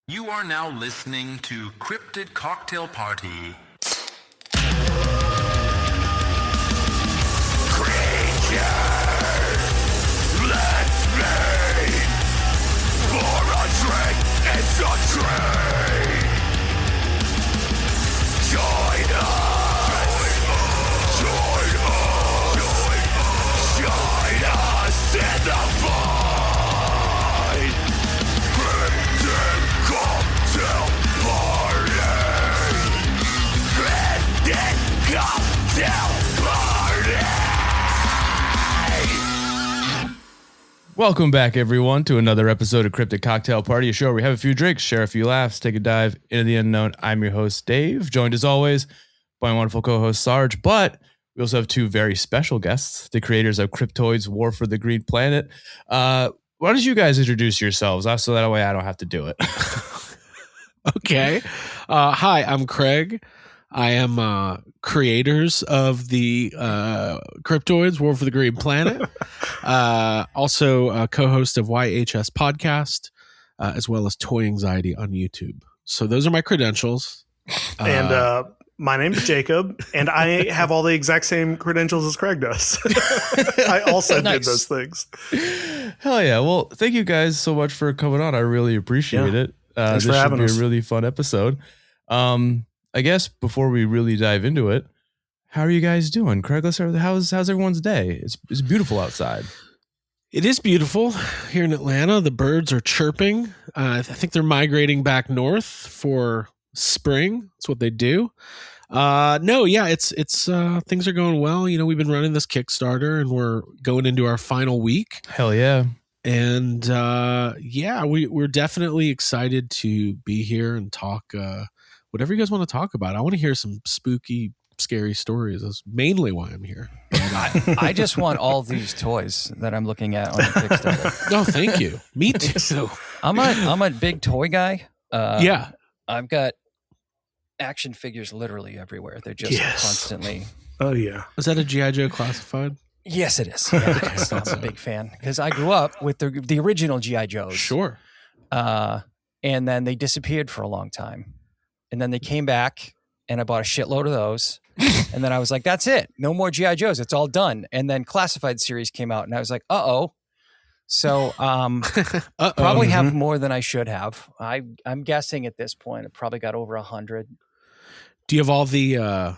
You are now listening to Cryptid Cocktail Party. Creatures, let's meet for a drink. It's a treat. Join us in the fight. Cryptid Cocktail Party. Cryptid Cocktail Party. Welcome back, everyone, to another episode of Cryptid Cocktail Party, a show where we have a few drinks, share a few laughs, take a dive into the unknown. I'm your host, Dave, joined as always by my wonderful co-host, Sarge. But we also have two very special guests, the creators of Cryptoids, War for the Green Planet. Why don't you guys introduce yourselves so that way I don't have to do it? Okay. Hi, I'm Craig. I am creators of the Cryptoids, War for the Green Planet. Also a co-host of YHS Podcast, as well as Toy Anxiety on YouTube. So those are my credentials. And my name is Jacob, and I have all the exact same credentials as Craig does. I also did those things. Hell yeah. Well, thank you guys so much for coming on. I really appreciate it. Thanks this for having should be us. a really fun episode. I guess before we really dive into it, how are you guys doing? Craig, let's start with how's everyone's day? It's beautiful outside. It is beautiful here in Atlanta. The birds are chirping. I think they're migrating back north for spring. That's what they do. It's things are going well. You know, we've been running this Kickstarter and we're going into our final week. Hell yeah. And we're definitely excited to be here and talk whatever you guys want to talk about. I want to hear some spooky, scary stories. That's mainly why I'm here. I just want all these toys that I'm looking at on the Kickstarter. No, thank you. Me too. I'm a big toy guy. Yeah. I've got action figures literally everywhere. They're just constantly. Oh, yeah. Is that a G.I. Joe classified? Yes, it is. Yeah, I'm a big fan because I grew up with the original G.I. Joes. Sure. And then they disappeared for a long time. And then they came back and I bought a shitload of those. And then I was like, that's it. No more G.I. Joes. It's all done. And then Classified series came out and I was like, uh-oh. So probably have more than I should have. I'm guessing at this point, I probably got over 100. Do you have all the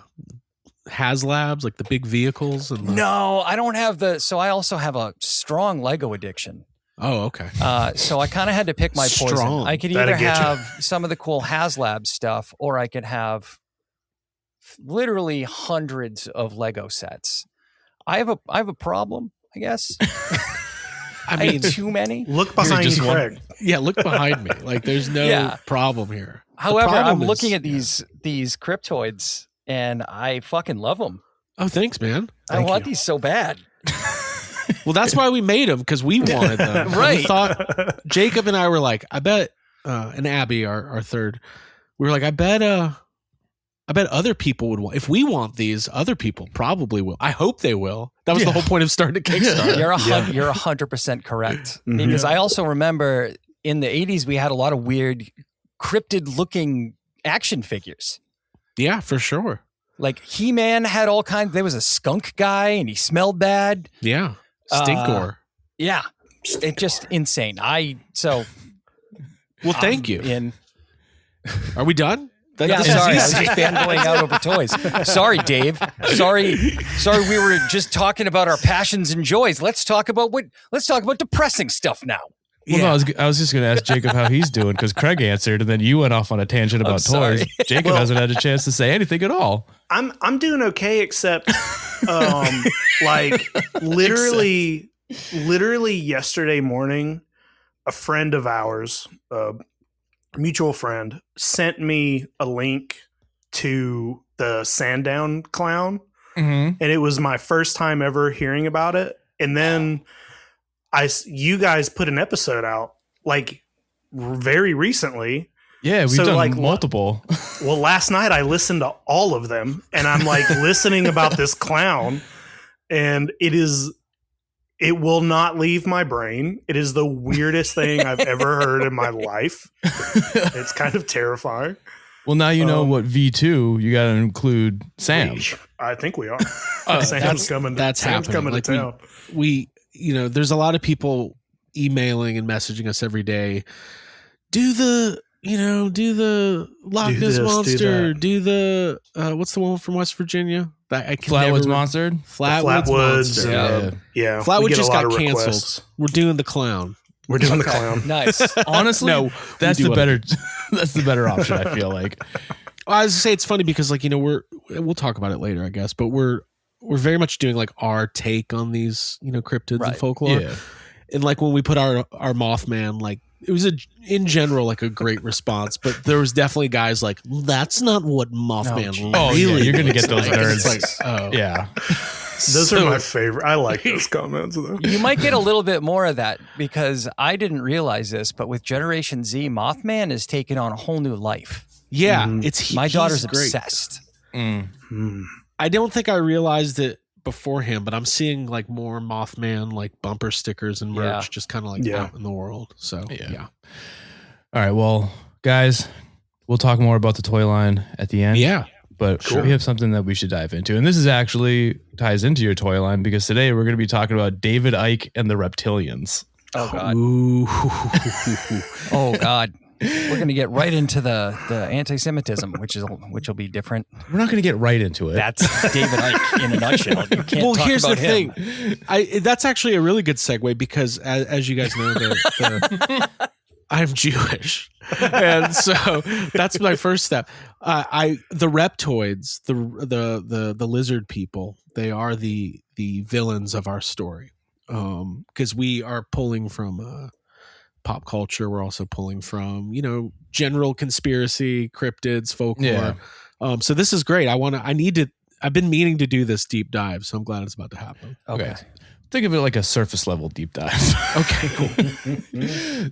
HasLabs, like the big vehicles? And No, I don't have so I also have a strong Lego addiction. Oh, okay. So I kind of had to pick my poison. Strong. I could either have some of the cool HasLab stuff or I could have literally hundreds of Lego sets. I have a problem, I guess. I mean, too many. Look behind you, Craig. Look behind me. Like, there's no problem here. However, I'm looking at these Cryptoids, and I fucking love them. Oh, thanks, man. I want these so bad. Well, that's why we made them, because we wanted them. Right. We thought, Jacob and I were like, I bet, and Abby, our third, we were like, I bet other people would want. If we want these, other people probably will. I hope they will. That was the whole point of starting a Kickstarter. You're 100% correct. Because I also remember in the 80s we had a lot of weird cryptid-looking action figures. Yeah, for sure. Like He-Man had all kinds. There was a skunk guy, and he smelled bad. Yeah, Stinkor. Yeah, it's just insane. Well, thank you. Are we done? Sorry, I was just fanboying out over toys. Sorry, Dave. Sorry. We were just talking about our passions and joys. Let's talk about depressing stuff now. Well, no, I was just going to ask Jacob how he's doing because Craig answered, and then you went off on a tangent about toys. Jacob hasn't had a chance to say anything at all. I'm doing okay, except like literally yesterday morning, a friend of ours, mutual friend, sent me a link to the Sandown clown, and it was my first time ever hearing about it. And then you guys put an episode out like very recently. Yeah, we've done multiple. Well, last night I listened to all of them, and I'm like listening about this clown, and it is It will not leave my brain. It is the weirdest thing I've ever heard in my life. It's kind of terrifying. Well, now you know what V2, you got to include Sam. I think we are. Sam's coming to town. We there's a lot of people emailing and messaging us every day. Do the Loch Ness Monster. Do the what's the one from West Virginia? Flatwoods Monster. Flatwoods. Yeah. Flatwoods just got canceled. We're doing the clown. We're doing the clown. Nice. Honestly, No, that's the better. That's the better option. I feel like. I was to say it's funny because we'll talk about it later, I guess, but we're very much doing like our take on these cryptids and folklore. Yeah. And like when we put our Mothman, like it was in general like a great response, but there was definitely guys like, that's not what Mothman really you're gonna get those nerds. Like, oh yeah. Those are my favorite. I like those comments though. You might get a little bit more of that because I didn't realize this, but with Generation Z, Mothman is taking on a whole new life. Yeah, My daughter's great. obsessed. I don't think I realized it beforehand, but I'm seeing like more Mothman like bumper stickers and merch just kind of like out in the world. So yeah. All right, well, guys, we'll talk more about the toy line at the end. Yeah. But we have something that we should dive into. And this is actually ties into your toy line because today we're going to be talking about David Icke and the Reptilians. Oh, God. Ooh. Oh, God. We're going to get right into the anti-Semitism, which will be different. We're not going to get right into it. That's David Icke in a nutshell. You can't talk here's about the him. thing. That's actually a really good segue because as you guys know, I'm Jewish. And so that's my first step. The Reptoids, the lizard people, they are the villains of our story. Because we are pulling from pop culture. We're also pulling from, general conspiracy, cryptids, folklore. Yeah. So this is great. I've been meaning to do this deep dive, so I'm glad it's about to happen. Okay. Think of it like a surface level deep dive. Okay, cool.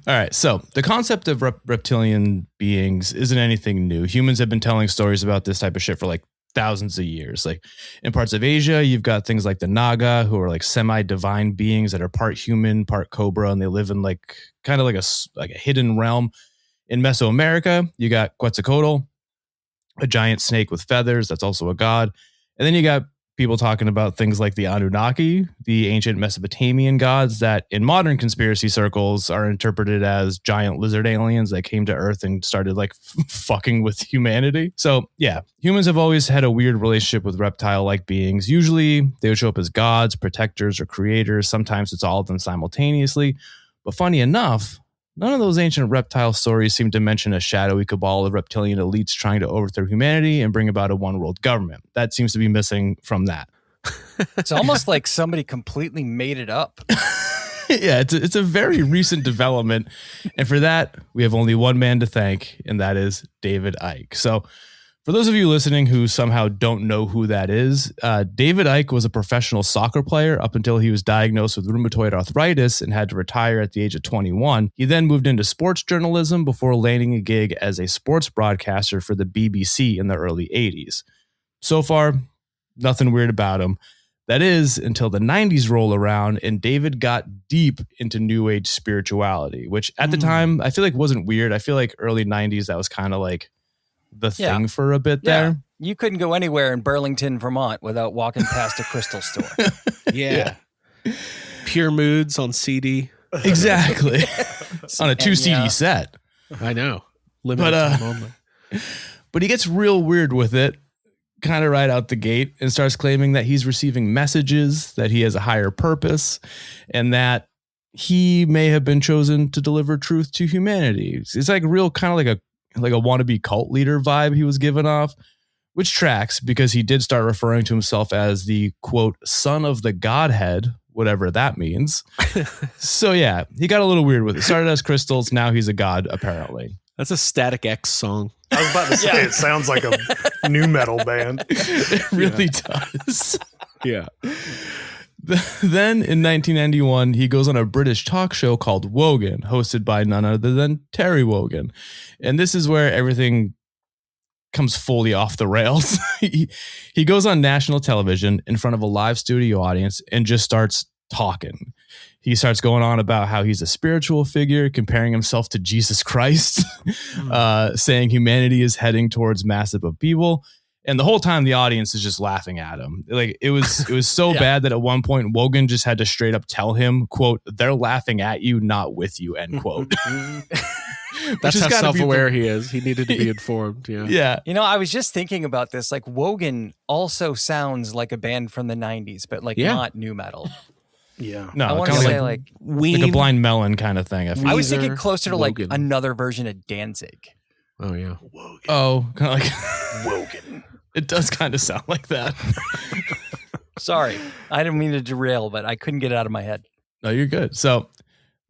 All right. So the concept of reptilian beings isn't anything new. Humans have been telling stories about this type of shit for like thousands of years. Like in parts of Asia, you've got things like the Naga, who are like semi-divine beings that are part human, part cobra, and they live in like kind of like a hidden realm. In Mesoamerica, you got Quetzalcoatl, a giant snake with feathers that's also a god. And then you got people talking about things like the Anunnaki, the ancient Mesopotamian gods that in modern conspiracy circles are interpreted as giant lizard aliens that came to Earth and started like fucking with humanity. So yeah, humans have always had a weird relationship with reptile-like beings. Usually they would show up as gods, protectors, or creators. Sometimes it's all of them simultaneously. But funny enough, none of those ancient reptile stories seem to mention a shadowy cabal of reptilian elites trying to overthrow humanity and bring about a one-world government. That seems to be missing from that. It's almost like somebody completely made it up. Yeah, it's a very recent development. And for that, we have only one man to thank, and that is David Icke. So for those of you listening who somehow don't know who that is, David Icke was a professional soccer player up until he was diagnosed with rheumatoid arthritis and had to retire at the age of 21. He then moved into sports journalism before landing a gig as a sports broadcaster for the BBC in the early 80s. So far, nothing weird about him. That is until the 90s roll around and David got deep into New Age spirituality, which at the time I feel like wasn't weird. I feel like early 90s, that was kind of like the thing for a bit there. You couldn't go anywhere in Burlington, Vermont without walking past a crystal store. Yeah. Pure Moods on CD. Exactly. On a 2 CD set. I know. Limited time only. But he gets real weird with it, kind of right out the gate, and starts claiming that he's receiving messages, that he has a higher purpose, and that he may have been chosen to deliver truth to humanity. It's like real kind of like a wannabe cult leader vibe he was giving off, which tracks because he did start referring to himself as the, quote, son of the Godhead, whatever that means. So yeah, he got a little weird with it. Started as crystals, now he's a god, apparently. That's a Static X song. I was about to say, it sounds like a new metal band. It really does. Yeah. Then in 1991, he goes on a British talk show called Wogan, hosted by none other than Terry Wogan. And this is where everything comes fully off the rails. He goes on national television in front of a live studio audience and just starts talking. He starts going on about how he's a spiritual figure, comparing himself to Jesus Christ, saying humanity is heading towards massive upheaval. And the whole time the audience is just laughing at him. Like it was so bad that at one point Wogan just had to straight up tell him, quote, "They're laughing at you, not with you," end quote. That's how self-aware he is. He needed to be informed. Yeah. Yeah. You know, I was just thinking about this. Like Wogan also sounds like a band from the 90s, but like not new metal. Yeah. No, I want to kinda say like like a Blind Melon kind of thing. I was thinking closer to like Wogan. another version of Danzig. Oh yeah. Wogan. Oh, kind of like Wogan. it does kind of sound like that. Sorry, I didn't mean to derail, but I couldn't get it out of my head. No, you're good. So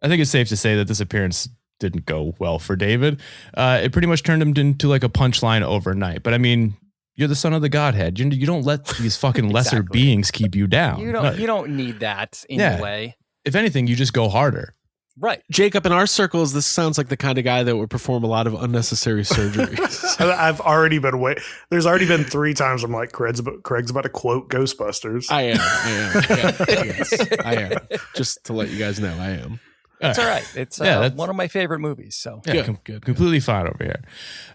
I think it's safe to say that this appearance didn't go well for David. It pretty much turned him into like a punchline overnight. But I mean, you're the son of the Godhead. You don't let these fucking lesser Exactly. beings keep you down. You don't need that in Yeah. a way. If anything, you just go harder. Right. Jacob, in our circles, this sounds like the kind of guy that would perform a lot of unnecessary surgeries. I've already been away. There's already been 3 times I'm like, Craig's about to quote Ghostbusters. I am. Yeah, yes, I am. Just to let you guys know, I am. It's all right. It's that's- one of my favorite movies. So Yeah, Good. completely fine over here.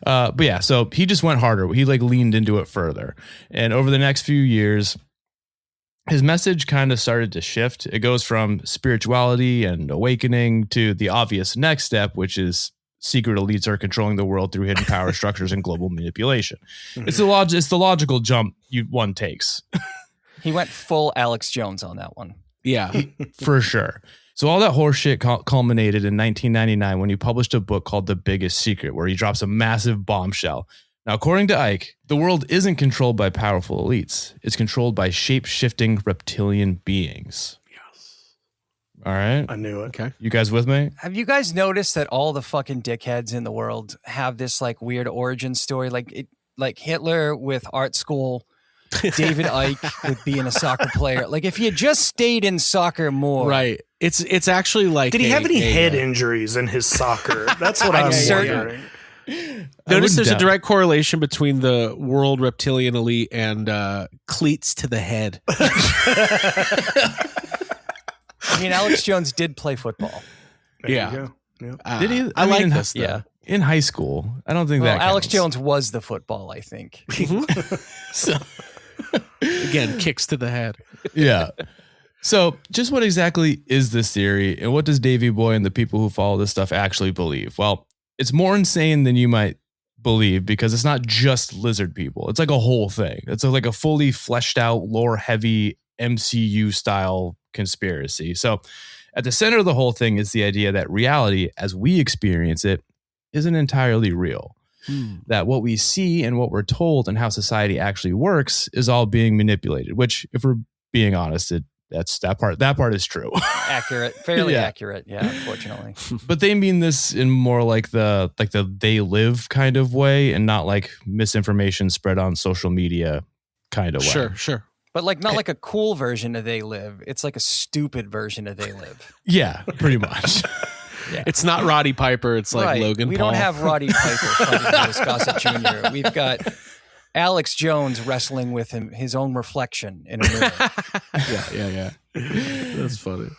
But yeah, so he just went harder. He like leaned into it further. And over the next few years, his message kind of started to shift. It goes from spirituality and awakening to the obvious next step, which is secret elites are controlling the world through hidden power structures and global manipulation. It's the logical jump one takes. he went full Alex Jones on that one. Yeah. For sure. So all that horse shit culminated in 1999 when he published a book called The Biggest Secret, where he drops a massive bombshell. Now, according to Icke, the world isn't controlled by powerful elites. It's controlled by shape-shifting reptilian beings. Yes. All right. I knew it. Okay. You guys with me? Have you guys noticed that all the fucking dickheads in the world have this like weird origin story? Like Hitler with art school, David Icke with being a soccer player. Like if you had just stayed in soccer more. Right. It's actually like. Did he have any head injuries in his soccer? That's what I'm certain. wondering. Notice there's a doubt direct correlation between the world reptilian elite and cleats to the head. I mean, Alex Jones did play football. There Yeah. you go. Yeah. Did he? I I like mean, this. Though. Yeah. In high school. I don't think Well, that Alex counts. Jones was the football, I think. So, Again, kicks to the head. yeah. So just what exactly is this theory, and what does Davey Boy and the people who follow this stuff actually believe? Well, it's more insane than you might believe because it's not just lizard people. It's like a whole thing. It's like a fully fleshed out, lore heavy MCU style conspiracy. So at the center of the whole thing is the idea that reality as we experience it isn't entirely real. That what we see and what we're told and how society actually works is all being manipulated, which if we're being honest, that part is true. Accurate, fairly Yeah. accurate. Yeah, unfortunately. But they mean this in more like the they live kind of way and not like misinformation spread on social media kind of way. Sure. But like not like a cool version of They Live. It's like a stupid version of They Live. Yeah, pretty much. It's not Roddy Piper. It's like Right. Logan We Paul. don't have Roddy Piper fighting Louis Gossett Jr. We've got Alex Jones wrestling with his own reflection in a mirror. Yeah. That's funny.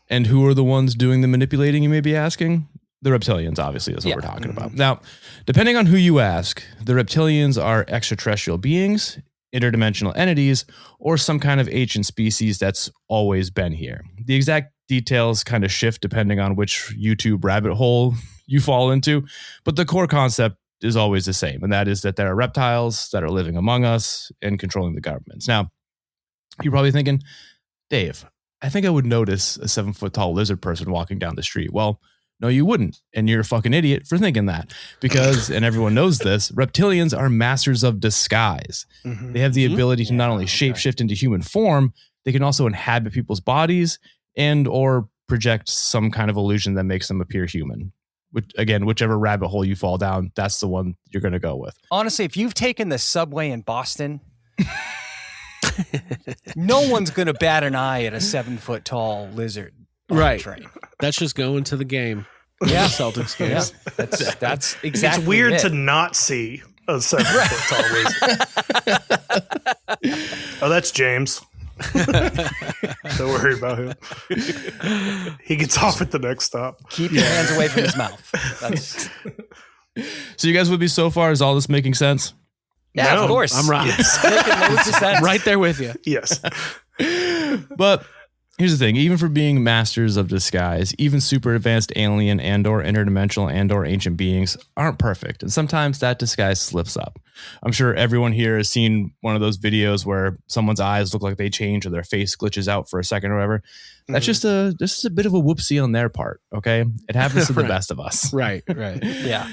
And who are the ones doing the manipulating, you may be asking? The Reptilians, obviously, that's what Yeah. we're talking about. Now, depending on who you ask, the Reptilians are extraterrestrial beings, interdimensional entities, or some kind of ancient species that's always been here. The exact details kind of shift depending on which YouTube rabbit hole you fall into, but the core concept is always the same, and that is that there are reptiles that are living among us and controlling the governments. Now, you're probably thinking, Dave, I think I would notice a 7-foot tall lizard person walking down the street. Well, no, you wouldn't. And you're a fucking idiot for thinking that because, and everyone knows this, reptilians are masters of disguise. Mhm. They have the ability to not only shapeshift into human form, they can also inhabit people's bodies and or project some kind of illusion that makes them appear human. Which, again, whichever rabbit hole you fall down, that's the one you're going to go with. Honestly, if you've taken the subway in Boston, no one's going to bat an eye at a 7-foot tall lizard on the Right. train. That's just going to the game. Yeah. Celtics game. Yeah, that's exactly It's weird it. to not see a 7-foot tall lizard. Oh, that's James. Don't worry about him. He gets off at the next stop. Keep your hands away from his mouth. That's, So you guys with me so far? Is all this making sense? yeah, No, of course. I'm right. It's making loads of sense. Right there with you. Yes. But here's the thing, even for being masters of disguise, even super advanced alien and or interdimensional and or ancient beings aren't perfect. And sometimes that disguise slips up. I'm sure everyone here has seen one of those videos where someone's eyes look like they change or their face glitches out for a second or whatever. That's just a bit of a whoopsie on their part. Okay. It happens to the Right. best of us. Right. Yeah.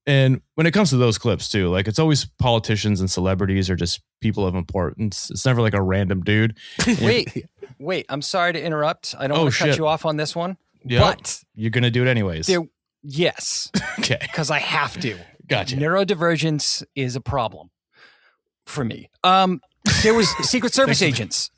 And when it comes to those clips too, like it's always politicians and celebrities or just people of importance. It's never like a random dude. Wait. I'm sorry to interrupt. I don't want to cut shit. you off on this one. Yep. But You're going to do it anyways. yes, Okay. because I have to. Gotcha. Neurodivergence is a problem for me. There was Secret Service agents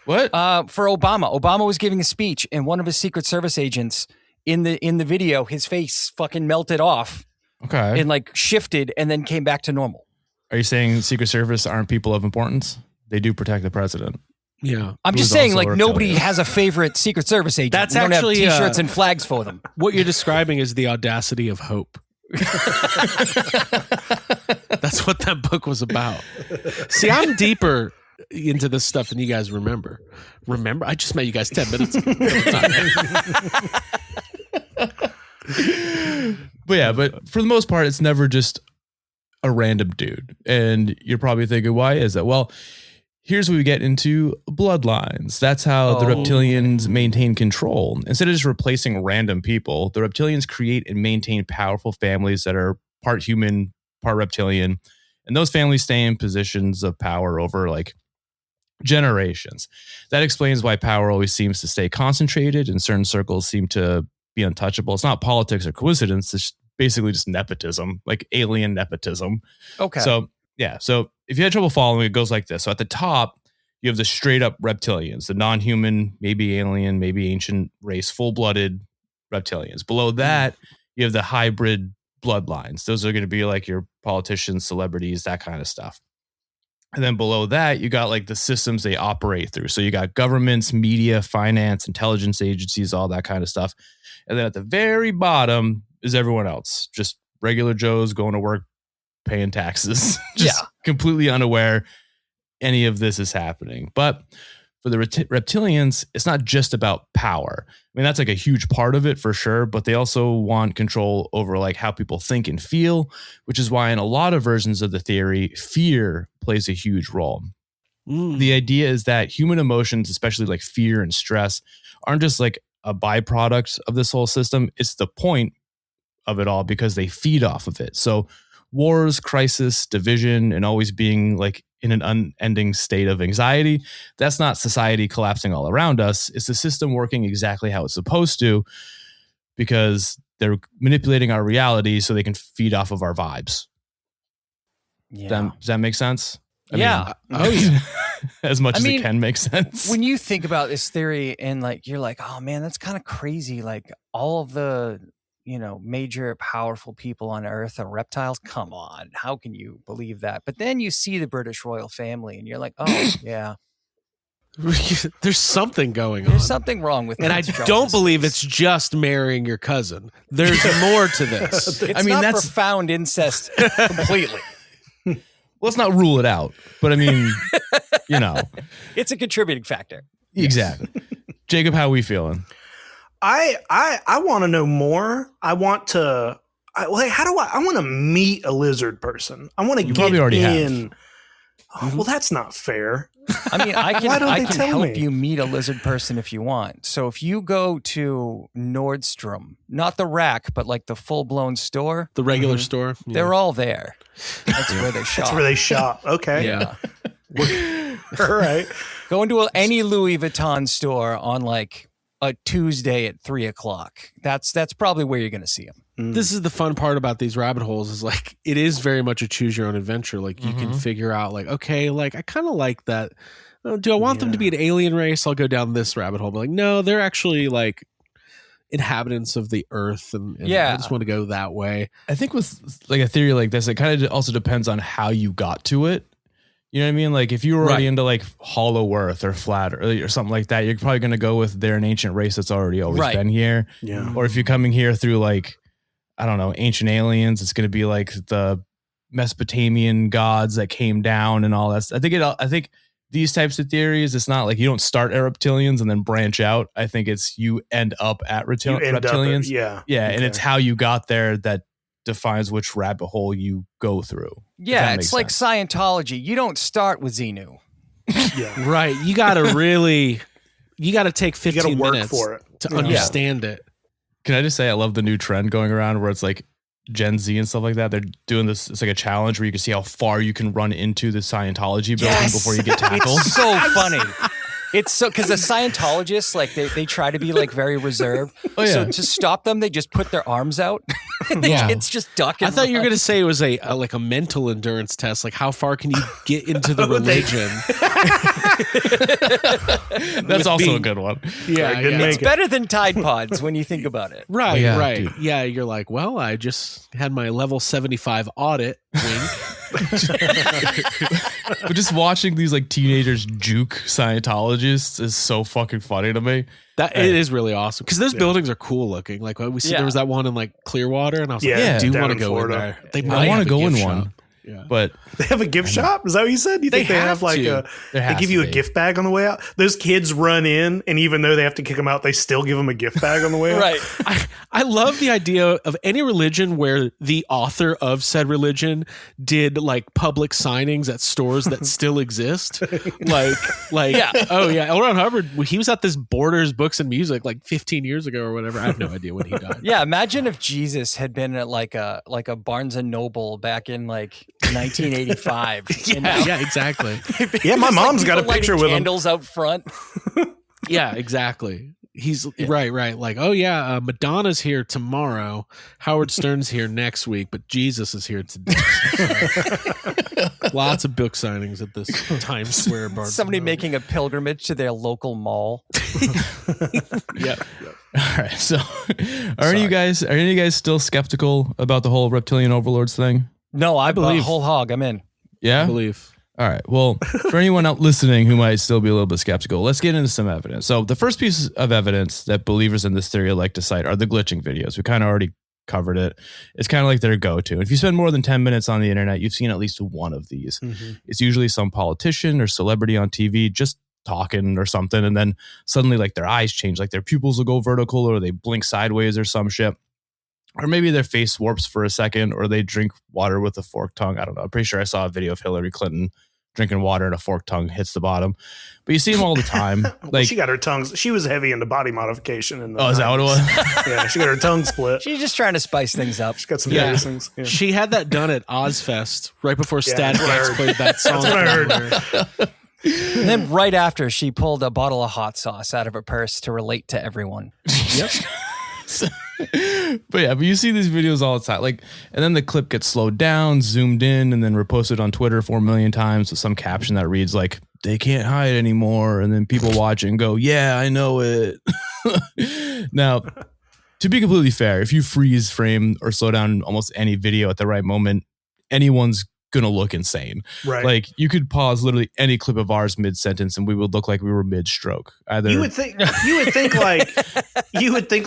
What? for Obama. Obama was giving a speech, and one of his Secret Service agents in the video, his face fucking melted off Okay. and like shifted, and then came back to normal. Are you saying Secret Service aren't people of importance? They do protect the president. Yeah. I'm Who's just saying, also like a nobody reptilian. has a favorite Secret Service agent. That's we don't actually, have T-shirts and flags for them. What you're describing is the audacity of hope. That's what that book was about. See, I'm deeper into this stuff than you guys remember. Remember? I just met you guys 10 minutes ago. But for the most part, it's never just a random dude. And you're probably thinking, why is that? Well, here's where we get into bloodlines. That's how the reptilians maintain control. Instead of just replacing random people, the reptilians create and maintain powerful families that are part human, part reptilian. And those families stay in positions of power over like generations. That explains why power always seems to stay concentrated and certain circles seem to be untouchable. It's not politics or coincidence. It's basically just nepotism, like alien nepotism. Okay. So, yeah. So if you had trouble following, it goes like this. So at the top, you have the straight up reptilians, the non-human, maybe alien, maybe ancient race, full-blooded reptilians. Below that, you have the hybrid bloodlines. Those are going to be like your politicians, celebrities, that kind of stuff. And then below that, you got like the systems they operate through. So you got governments, media, finance, intelligence agencies, all that kind of stuff. And then at the very bottom is everyone else, just regular Joes going to work, paying taxes, just completely unaware any of this is happening. But for the reptilians, it's not just about power. I mean, that's like a huge part of it for sure, but they also want control over like how people think and feel, which is why in a lot of versions of the theory, fear plays a huge role. The idea is that human emotions, especially like fear and stress, aren't just like a byproduct of this whole system. It's the point of it all because they feed off of it. So wars, crisis, division, and always being like in an unending state of anxiety, that's not society collapsing all around us. It's the system working exactly how it's supposed to because they're manipulating our reality so they can feed off of our vibes. Yeah. Does that make sense? I Yeah. mean, as much as it can make sense. When you think about this theory and like you're like, oh man, that's kind of crazy. Like all of the, major powerful people on Earth are reptiles. Come on, how can you believe that? But then you see the British royal family, and you're like, oh yeah, There's something going on. there's something wrong with. And I Prince don't Charles. believe it's just marrying your cousin. There's more to this. It's I mean, not that's- profound incest completely. Let's not rule it out. But I mean, It's a contributing factor. exactly. Jacob, how are we feeling? I want to know more. I want to. I want to meet a lizard person. I want to get probably already in. Oh, well, that's not fair. I mean, I Why don't they can tell help me? you meet a lizard person if you want. So if you go to Nordstrom, not the rack, but like the full blown store, The regular store. they're all there. That's where they shop. That's where they shop. Okay. Yeah. All right. Go into any Louis Vuitton store on like a Tuesday at 3:00. That's probably where you're going to see them. This is the fun part about these rabbit holes is like it is very much a choose your own adventure. Like you can figure out like, okay, like I kind of like that. Do I want them to be an alien race? I'll go down this rabbit hole. But like, no, they're actually like inhabitants of the earth and Yeah. I just want to go that way. I think with like a theory like this, it kind of also depends on how you got to it. You know what I mean? Like if you were already Right. into like Hollow Earth or Flat Earth or something like that, you're probably going to go with they're an ancient race that's already always Right. been here. Yeah. Or if you're coming here through like, I don't know, ancient aliens, it's going to be like the Mesopotamian gods that came down and all that. I think these types of theories, it's not like you don't start at reptilians and then branch out. I think it's you end up at You end up at- reptilians. yeah. Yeah. And Okay. it's how you got there that defines which rabbit hole you go through. Yeah, that it's makes like sense. Scientology. You don't start with Xenu. Yeah. Right. You got to take You got 15 to work minutes for it. to Yeah. understand it. Can I just say I love the new trend going around where it's like Gen Z and stuff like that. They're doing this. It's like a challenge where you can see how far you can run into the Scientology building before you get tackled. It's so funny. It's so because the Scientologists, like they try to be like very reserved. Oh, yeah. So to stop them, they just put their arms out. And the Yeah. kids just duck. And I thought you were run. going to say it was a like a mental endurance test. Like how far can you get into the Oh, they- religion? That's also being- a good one. Yeah. Greg didn't yeah. make It's it. better than Tide Pods when you think about it. Right, Yeah, right. dude. Yeah, you're like, well, I just had my level 75 audit. Wink. But just watching these like teenagers juke Scientologists is so fucking funny to me. That it is really awesome because those Yeah. buildings are cool looking. Like we see, Yeah. there was that one in like Clearwater, and I was Yeah, like, I do down want to in go Florida. in there. They I might want have to a go in gift one, shop. Yeah. but They have a gift shop? Is that what you said? You think They they have have like to. a there they has give to you a be. gift bag on the way out? Those kids run in, and even though they have to kick them out, they still give them a gift bag on the way out. Right. I love the idea of any religion where the author of said religion did like public signings at stores that still exist. Like, Yeah. oh yeah, L. Ron Hubbard, he was at this Borders Books and Music like 15 years ago or whatever. I have no idea when he died. Yeah, imagine if Jesus had been at like a Barnes and Noble back in like 1985. Yeah, exactly. Yeah, my mom's got a picture with him. Candles out front. Yeah, exactly. He's right. Like, oh yeah, Madonna's here tomorrow. Howard Stern's here next week, but Jesus is here today. Lots of book signings at this Times Square bar. Somebody making a pilgrimage to their local mall. Yeah. all right. So, are any of you guys still skeptical about the whole reptilian overlords thing? No, I believe- believe whole hog. I'm in. Yeah. I believe. All right. Well, for anyone out listening who might still be a little bit skeptical, let's get into some evidence. So, the first piece of evidence that believers in this theory like to cite are the glitching videos. We kind of already covered it. It's kind of like their go-to. If you spend more than 10 minutes on the internet, you've seen at least one of these. It's usually some politician or celebrity on TV just talking or something, and then suddenly like their eyes change, like their pupils will go vertical or they blink sideways or some shit. Or maybe their face warps for a second, or they drink water with a forked tongue. I don't know. I'm pretty sure I saw a video of Hillary Clinton drinking water and a forked tongue hits the bottom. But you see them all the time. Well, Like, she got her tongue. She was heavy into body modification. In the oh, is that what it 90s. was? Yeah, she got her tongue split. She's just trying to spice things up. She's got some Yeah. piercings. Yeah. She had that done at Ozfest right before Static that's what I X heard. played that song. That's what I heard. And then right after, she pulled a bottle of hot sauce out of her purse to relate to everyone. Yep. But you see these videos all the time. Like, and then the clip gets slowed down, zoomed in, and then reposted on Twitter 4 million times with some caption that reads like, "They can't hide anymore." And then people watch it and go, "Yeah, I know it." Now, to be completely fair, if you freeze frame or slow down almost any video at the right moment, anyone's gonna look insane. Right. Like, you could pause literally any clip of ours mid-sentence and we would look like we were mid-stroke. Either you would think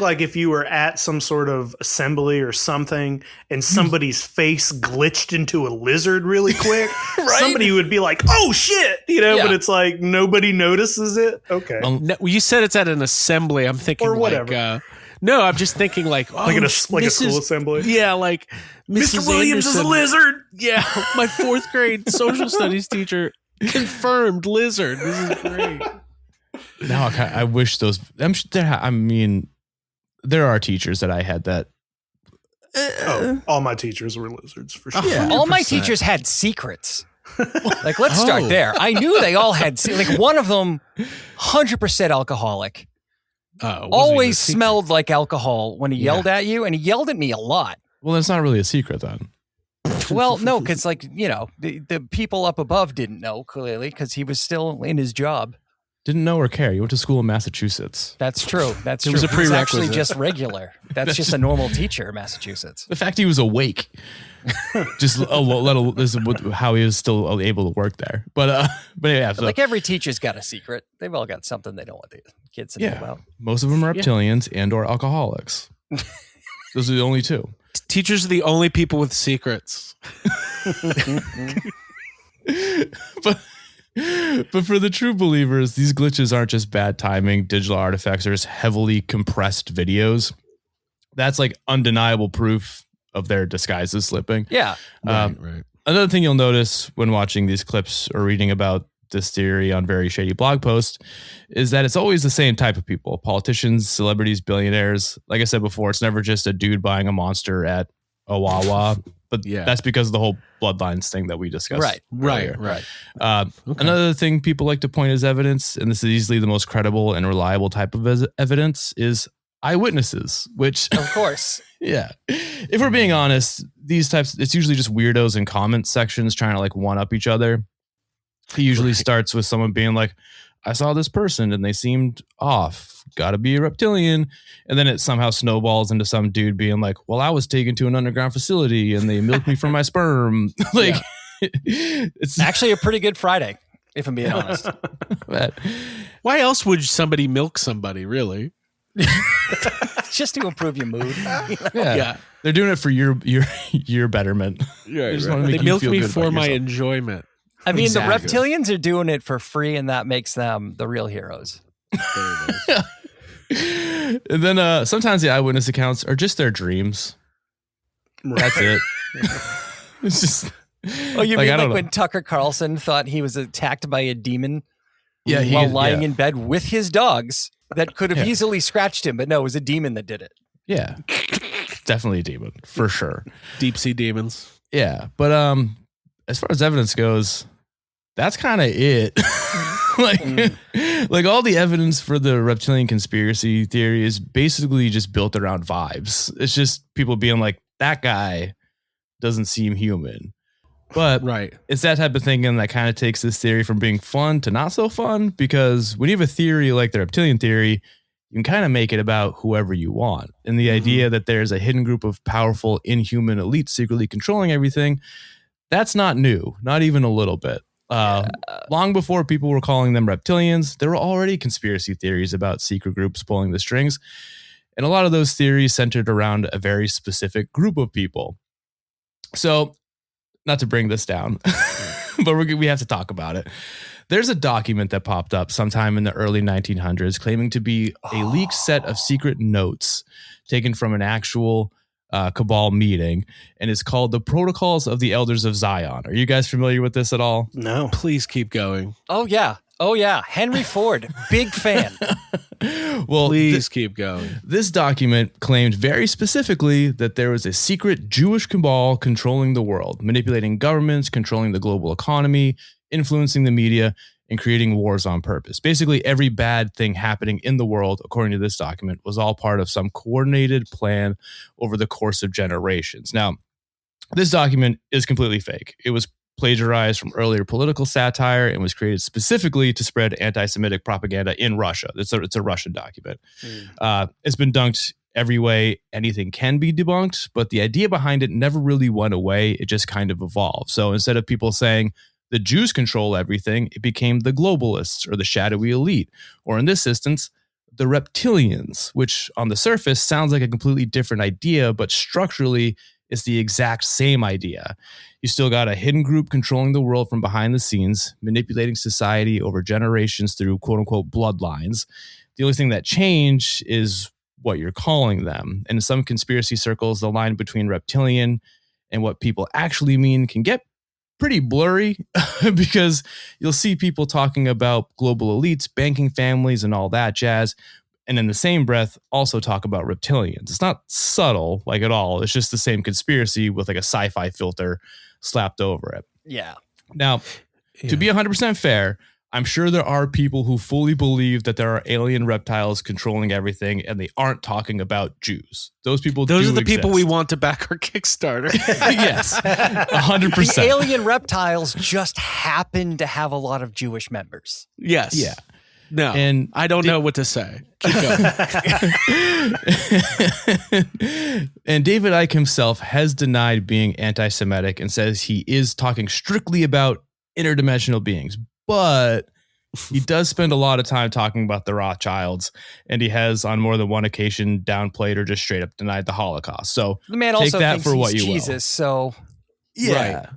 like if you were at some sort of assembly or something and somebody's face glitched into a lizard really quick, somebody would be like, "Oh shit," Yeah. but it's like nobody notices it. Okay. No, you said it's at an assembly. I'm thinking Or whatever. like no, I'm just thinking like like a school Mrs. assembly. Yeah, like Mr. Mrs. Williams is a Anderson. lizard. Yeah, my 4th grade social studies teacher confirmed lizard. This is great. Now I wish those. I mean, there are teachers that I had that. Oh, all my teachers were lizards for sure. Yeah. All my 100%. teachers had secrets. Like, let's start there. I knew they all had, like, one of them, 100% alcoholic. Always smelled like alcohol when he yelled at you, and he yelled at me a lot. Well, that's not really a secret then. Well, no, because, like, you know, the people up above didn't know, clearly, because he was still in his job. Didn't know or care. You went to school in Massachusetts. That's true. That's It true. was a He's actually prerequisite. just regular. That's just a normal teacher in Massachusetts. The fact he was awake. Just this is how he was still able to work there. But yeah, so, Like every teacher's got a secret. They've all got something they don't want the kids to know about. most of them are reptilians and or alcoholics. Those are the only two. Teachers are the only people with secrets. But for the true believers, these glitches aren't just bad timing, digital artifacts, or just heavily compressed videos. That's like undeniable proof of their disguises slipping. Yeah. Right. Another thing you'll notice when watching these clips or reading about this theory on very shady blog posts is that it's always the same type of people: politicians, celebrities, billionaires. Like I said before, it's never just a dude buying a monster at a Wawa, but that's because of the whole bloodlines thing that we discussed. Right. Another thing people like to point as evidence, and this is easily the most credible and reliable type of evidence, is eyewitnesses, which Of course. yeah, if we're being honest, these types, it's usually just weirdos in comment sections trying to like one up each other. He usually starts with someone being like, I saw this person and they seemed off, gotta be a reptilian. And then it somehow snowballs into some dude being like, well, I was taken to an underground facility and they milked me for my sperm. Like, it's Actually a pretty good Friday, if I'm being honest. Why else would somebody milk somebody, really? Just to improve your mood. yeah. They're doing it for your betterment. Yeah, They just wanna make they you milk feel me good for about my yourself. enjoyment. I mean, Exactly. the reptilians are doing it for free, and that makes them the real heroes. And then sometimes the eyewitness accounts are just their dreams. That's it. It's just. Oh, you Like, I mean don't like know. when Tucker Carlson thought he was attacked by a demon Yeah, while lying in bed with his dogs that could have Yeah. easily scratched him, but no, it was a demon that did it. Yeah, definitely a demon for sure. Deep sea demons. Yeah, but as far as evidence goes, that's kind of it. like all the evidence for the reptilian conspiracy theory is basically just built around vibes. It's just people being like, that guy doesn't seem human. But Right. it's that type of thinking that kind of takes this theory from being fun to not so fun, because when you have a theory like the reptilian theory, you can kind of make it about whoever you want. And the idea that there's a hidden group of powerful, inhuman elites secretly controlling everything, that's not new, not even a little bit. Long before people were calling them reptilians, there were already conspiracy theories about secret groups pulling the strings. And a lot of those theories centered around a very specific group of people. So, not to bring this down, but we have to talk about it. There's a document that popped up sometime in the early 1900s claiming to be a leaked set of secret notes taken from an actual cabal meeting, and it's called the Protocols of the Elders of Zion. Are you guys familiar with this at all? No. Please keep going. Oh, yeah. Henry Ford, big fan. Well, Please keep going. this document claimed very specifically that there was a secret Jewish cabal controlling the world, manipulating governments, controlling the global economy, influencing the media, and creating wars on purpose. Basically, every bad thing happening in the world, according to this document, was all part of some coordinated plan over the course of generations. Now, this document is completely fake. It was plagiarized from earlier political satire and was created specifically to spread anti-Semitic propaganda in Russia. It's a Russian document. It's been dunked every way anything can be debunked, but the idea behind it never really went away. It just kind of evolved. So instead of people saying the Jews control everything, it became the globalists or the shadowy elite, or in this instance, the reptilians, which on the surface sounds like a completely different idea, but structurally it's the exact same idea. You still got a hidden group controlling the world from behind the scenes, manipulating society over generations through quote unquote bloodlines. The only thing that changed is what you're calling them. And in some conspiracy circles, the line between reptilian and what people actually mean can get pretty blurry because you'll see people talking about global elites, banking families, and all that jazz. And in the same breath, also talk about reptilians. It's not subtle like at all. It's just the same conspiracy with like a sci-fi filter slapped over it. Yeah. Now, to be 100% fair, I'm sure there are people who fully believe that there are alien reptiles controlling everything, and they aren't talking about Jews. Those people Those are the people we exist. want to back our Kickstarter. Yes, 100%. The alien reptiles just happen to have a lot of Jewish members. Yes. Yeah. No, And I don't know what to say. Keep going. And David Icke himself has denied being anti-Semitic and says he is talking strictly about interdimensional beings, but he does spend a lot of time talking about the Rothschilds, and he has on more than one occasion downplayed or just straight up denied the Holocaust. So The man take also that thinks for he's what you will. Jesus, so Yeah.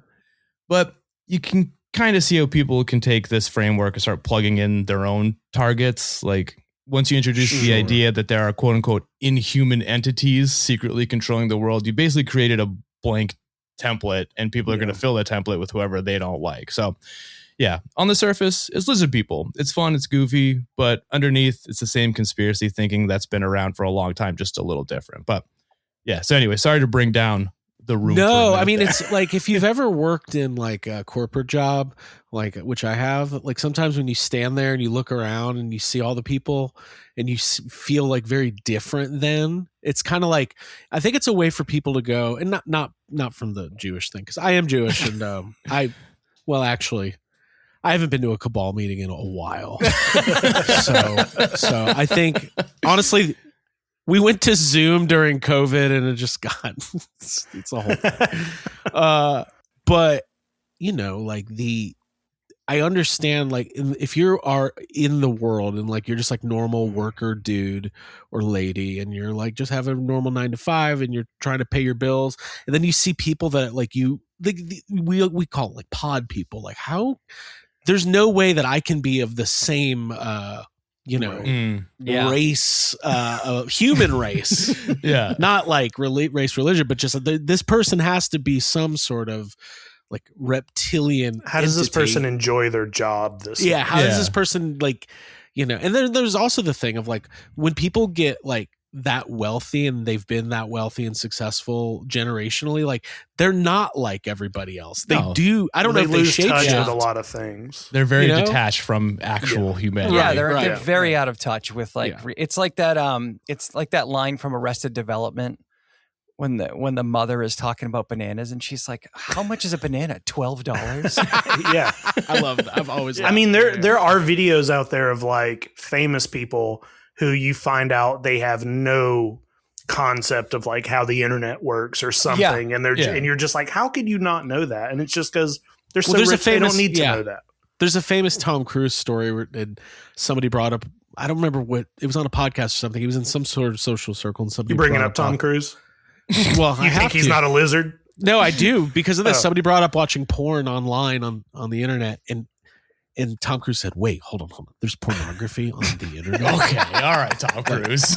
But you can kind of see how people can take this framework and start plugging in their own targets. Like once you introduce the Sure. idea that there are quote unquote inhuman entities secretly controlling the world, you basically created a blank template and people are going to fill that template with whoever they don't like. So yeah, on the surface, it's lizard people. It's fun, it's goofy, but underneath, it's the same conspiracy thinking that's been around for a long time, just a little different. But yeah, so anyway, sorry to bring down the room. No, I mean, it's like if you've ever worked in like a corporate job, like which I have, like sometimes when you stand there and you look around and you see all the people and you feel like very different, then it's kind of like, I think it's a way for people to go, and not from the Jewish thing, because I am Jewish and actually, I haven't been to a cabal meeting in a while. so I think honestly, we went to Zoom during COVID and it just got it's a whole thing. But you know, like I understand, like if you are in the world and like you're just like normal worker dude or lady and you're like just have a normal 9 to 5 and you're trying to pay your bills, and then you see people that like we call it like pod people, like how there's no way that I can be of the same race, human race. Yeah. Not like race, religion, but just this person has to be some sort of like reptilian. How does this entity. person enjoy their job? How does this person like, and then there's also the thing of like when people get like that wealthy and they've been that wealthy and successful generationally, like they're not like everybody else. They do. I don't know if they lose shape touch shift. with a lot of things. They're very detached from actual humanity. Yeah, they're very out of touch with like it's like that line from Arrested Development when the mother is talking about bananas and she's like, how much is a banana? $12? Yeah. I love that. I've always I mean, there are videos out there of like famous people who you find out they have no concept of like how the internet works or something. And and you're just like, how could you not know that? And it's just because they're so rich, they don't need to know that. There's a famous Tom Cruise story where somebody brought up, I don't remember what, it was on a podcast or something. He was in some sort of social circle and somebody You bringing up Tom Cruise? Well, you think he's not a lizard? No, I do, because of this. Somebody brought up watching porn online on the internet, and Tom Cruise said, "Wait, hold on. There's pornography on the internet." Okay, all right, Tom Cruise.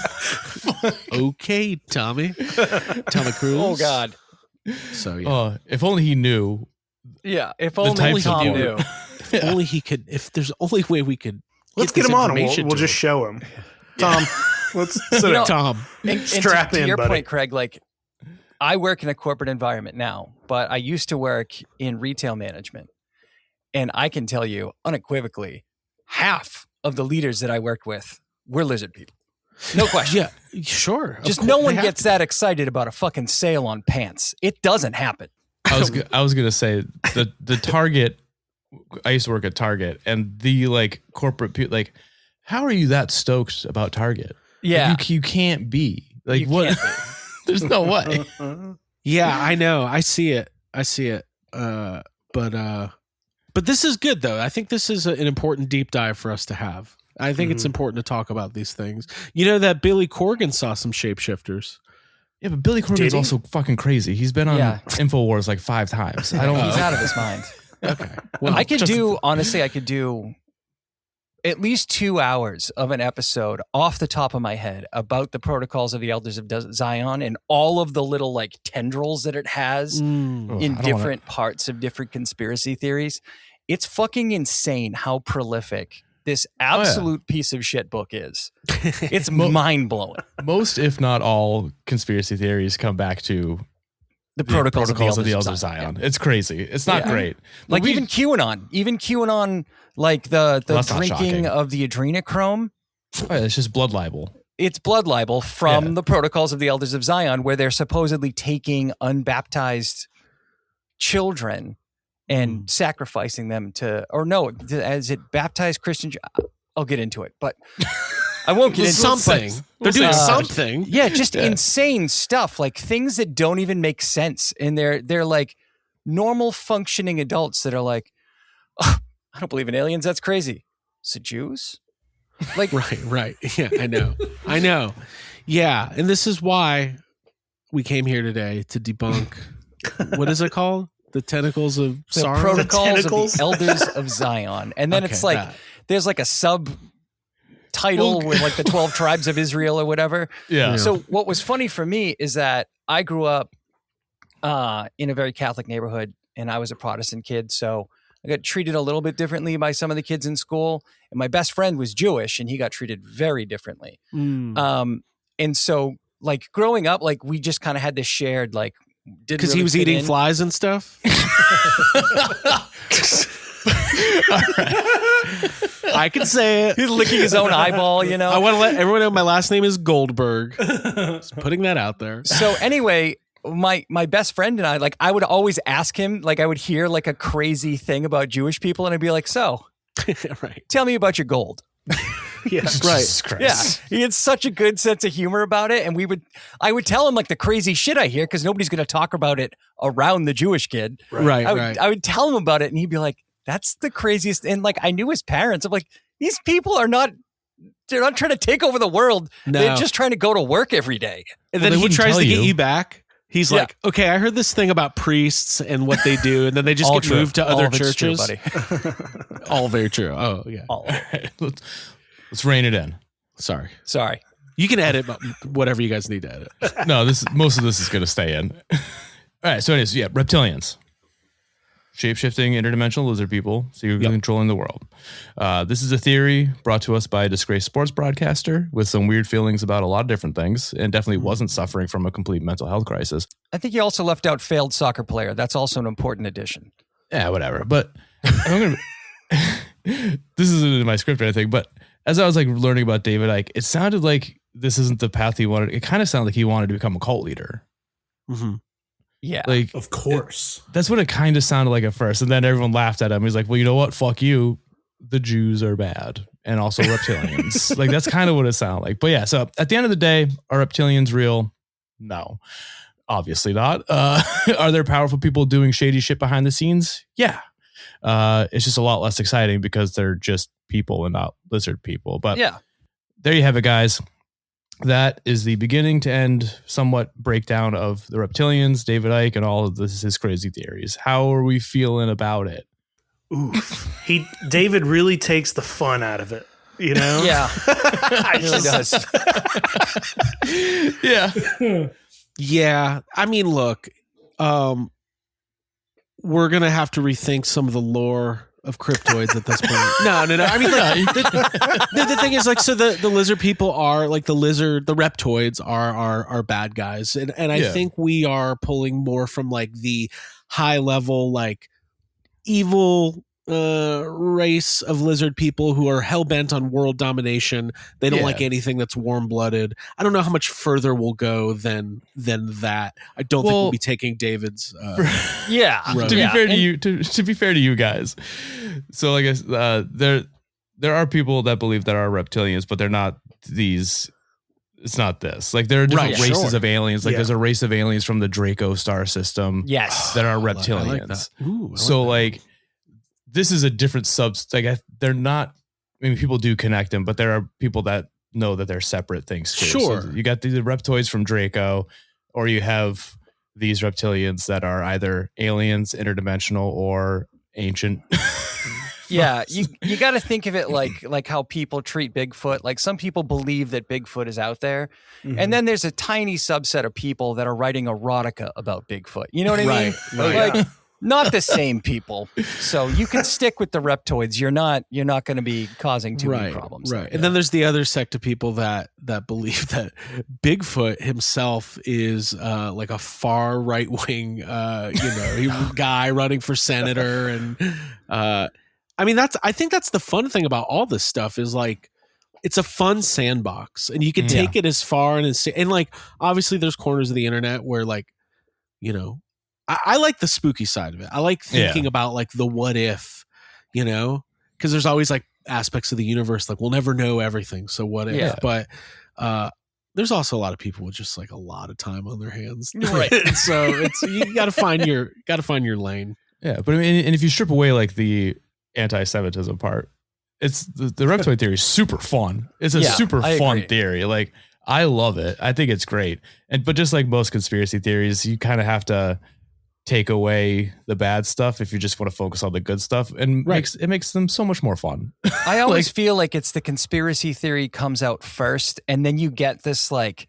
Okay, Tommy Cruise. Oh God. So yeah. Oh, if only he knew. Yeah, if only Tom knew. If only he could. If there's only way we could. Let's get him on. We'll just show him. Tom, let's sit down. Tom, strap in, to your buddy. point, Craig. Like, I work in a corporate environment now, but I used to work in retail management. And I can tell you unequivocally, half of the leaders that I worked with were lizard people. No question. Yeah, sure. Just no one gets that excited about a fucking sale on pants. It doesn't happen. I was gonna say the Target. I used to work at Target, and the like corporate people, like, how are you that stoked about Target? Yeah, like, you can't be like You what? can't be. There's no way. Yeah, I know. I see it. But this is good, though. I think this is an important deep dive for us to have. I think it's important to talk about these things. You know that Billy Corgan saw some shapeshifters. Yeah, but Billy Corgan's also fucking crazy. He's been on InfoWars like 5 times. I don't. He's out of his mind. Okay. Well, I could do at least 2 hours of an episode off the top of my head about the protocols of the Elders of Zion and all of the little like tendrils that it has in different parts of different conspiracy theories. It's fucking insane how prolific this absolute piece of shit book is. It's mind blowing. Most, if not all, conspiracy theories come back to the protocols of the Elders of Zion. It's crazy. It's not great. Like even QAnon, like the drinking of the adrenochrome. Oh, yeah, it's just blood libel. It's blood libel from the protocols of the Elders of Zion, where they're supposedly taking unbaptized children and sacrificing them is it baptized Christian? I'll get into it, but I won't get into something. it. They're doing something. Yeah, just insane stuff, like things that don't even make sense. And they're like normal functioning adults that are like, oh, I don't believe in aliens. That's crazy. So Jews? Like Right. Yeah, I know. Yeah, and this is why we came here today to debunk. What is it called? The tentacles of the sorrow. protocols of the elders of Zion. And then it's like there's like a subtitle with like the 12 tribes of Israel or whatever. Yeah. So what was funny for me is that I grew up in a very Catholic neighborhood, and I was a Protestant kid, so I got treated a little bit differently by some of the kids in school. And my best friend was Jewish, and he got treated very differently. And so, like, growing up, like, we just kind of had this shared, like, because he was eating flies and stuff. I can say it. He's licking his own eyeball, you know. I want to let everyone know my last name is Goldberg. Just putting that out there. So anyway, my best friend and I, like, I would always ask him, like, I would hear like a crazy thing about Jewish people, and I'd be like, so, right, tell me about your gold. Yeah, right. Yeah, he had such a good sense of humor about it, and I would tell him like the crazy shit I hear, because nobody's going to talk about it around the Jewish kid. Right. I would tell him about it, and he'd be like, "That's the craziest." And like, I knew his parents. I'm like, these people are not. They're not trying to take over the world. No. They're just trying to go to work every day. And then he tries to get you back. He's like, okay, I heard this thing about priests and what they do, and then they just get moved to other churches. True, buddy. All very true. Oh, yeah. All right. Let's rein it in. Sorry. You can edit whatever you guys need to edit. No, most of this is going to stay in. All right. So anyways, yeah, reptilians. Shape-shifting interdimensional lizard people secretly controlling the world. This is a theory brought to us by a disgraced sports broadcaster with some weird feelings about a lot of different things, and definitely wasn't suffering from a complete mental health crisis. I think he also left out failed soccer player. That's also an important addition. Yeah, whatever. But I'm gonna. This isn't in my script or anything, but as I was like learning about David Icke, it sounded like this isn't the path he wanted. It kind of sounded like he wanted to become a cult leader. Mm-hmm. Yeah, like of course. That's what it kind of sounded like at first, and then everyone laughed at him. He's like, "Well, you know what? Fuck you. The Jews are bad, and also reptilians." Like that's kind of what it sounded like. But yeah, so at the end of the day, are reptilians real? No, obviously not. Are there powerful people doing shady shit behind the scenes? Yeah. It's just a lot less exciting because they're just people and not lizard people. But yeah, there you have it, guys. That is the beginning to end somewhat breakdown of the reptilians, David Icke, and all of his crazy theories. How are we feeling about it? Oof. David really takes the fun out of it, you know? Yeah. He really does. Yeah. Yeah. I mean, look, we're going to have to rethink some of the lore of cryptoids at this point. No. I mean, like, the thing is, like, so the lizard people are like the reptoids are bad guys. And I think we are pulling more from like the high level, like evil race of lizard people who are hell-bent on world domination. They don't like anything that's warm-blooded. I don't know how much further we'll go than that. I don't think we'll be taking David's to be fair to you, to be fair to you guys. So I guess there are people that believe there are reptilians, but they're not these. It's not this. Like there are different races of aliens. Like there's a race of aliens from the Draco star system. Yes, that are reptilians. I like that. Ooh, so like. This is a different they're not. I mean, people do connect them, but there are people that know that they're separate things too. Sure, so you got the reptoids from Draco, or you have these reptilians that are either aliens, interdimensional, or ancient. Yeah, you got to think of it like how people treat Bigfoot. Like some people believe that Bigfoot is out there, and then there's a tiny subset of people that are writing erotica about Bigfoot. You know what I mean? Right. Like, not the same people. So you can stick with the reptoids. You're not going to be causing too many problems. Right. And then there's the other sect of people that believe that Bigfoot himself is like a far right wing guy running for senator. And I mean I think that's the fun thing about all this stuff is like it's a fun sandbox and you can take it as far and like obviously there's corners of the internet where like, you know, I like the spooky side of it. I like thinking about like the what if, you know, because there's always like aspects of the universe, like we'll never know everything. So what if? Yeah. But there's also a lot of people with just like a lot of time on their hands. Right. And so it's you got to find your lane. Yeah, but I mean, and if you strip away like the anti-Semitism part, it's the reptoid theory is super fun. It's a super fun theory. Like I love it. I think it's great. But just like most conspiracy theories, you kind of have to take away the bad stuff if you just want to focus on the good stuff, and it makes them so much more fun. I always feel like it's the conspiracy theory comes out first, and then you get this like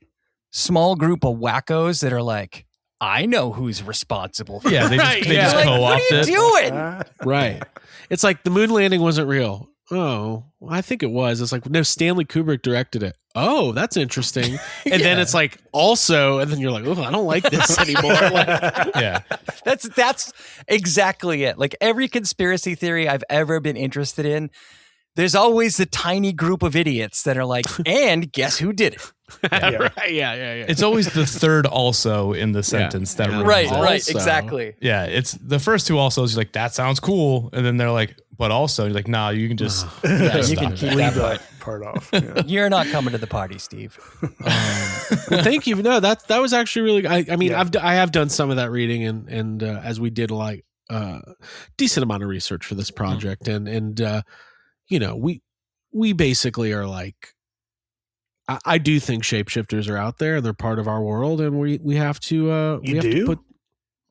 small group of wackos that are like, I know who's responsible for Yeah, they just like, co-opt what are you it. doing? Right. It's like the moon landing wasn't real. Oh, I think it was. It's like, no, Stanley Kubrick directed it. Oh, that's interesting. And then it's like also, and then you're like, oh, I don't like this anymore. Like, Yeah. That's exactly it. Like every conspiracy theory I've ever been interested in, there's always the tiny group of idiots that are like, and guess who did it? right. Yeah. It's always the third also in the sentence that ruins Right, it. right, exactly. Yeah, it's the first two alsos. You're like, that sounds cool, and then they're like, but also you're like, nah, you can just You can keep that Leave that part off. Yeah. You're not coming to the party, Steve. Well, thank you. No, that was actually really. I mean, I have done some of that reading, and as we did like decent amount of research for this project, and you know, we basically are like, I do think shapeshifters are out there and they're part of our world, and we have to to put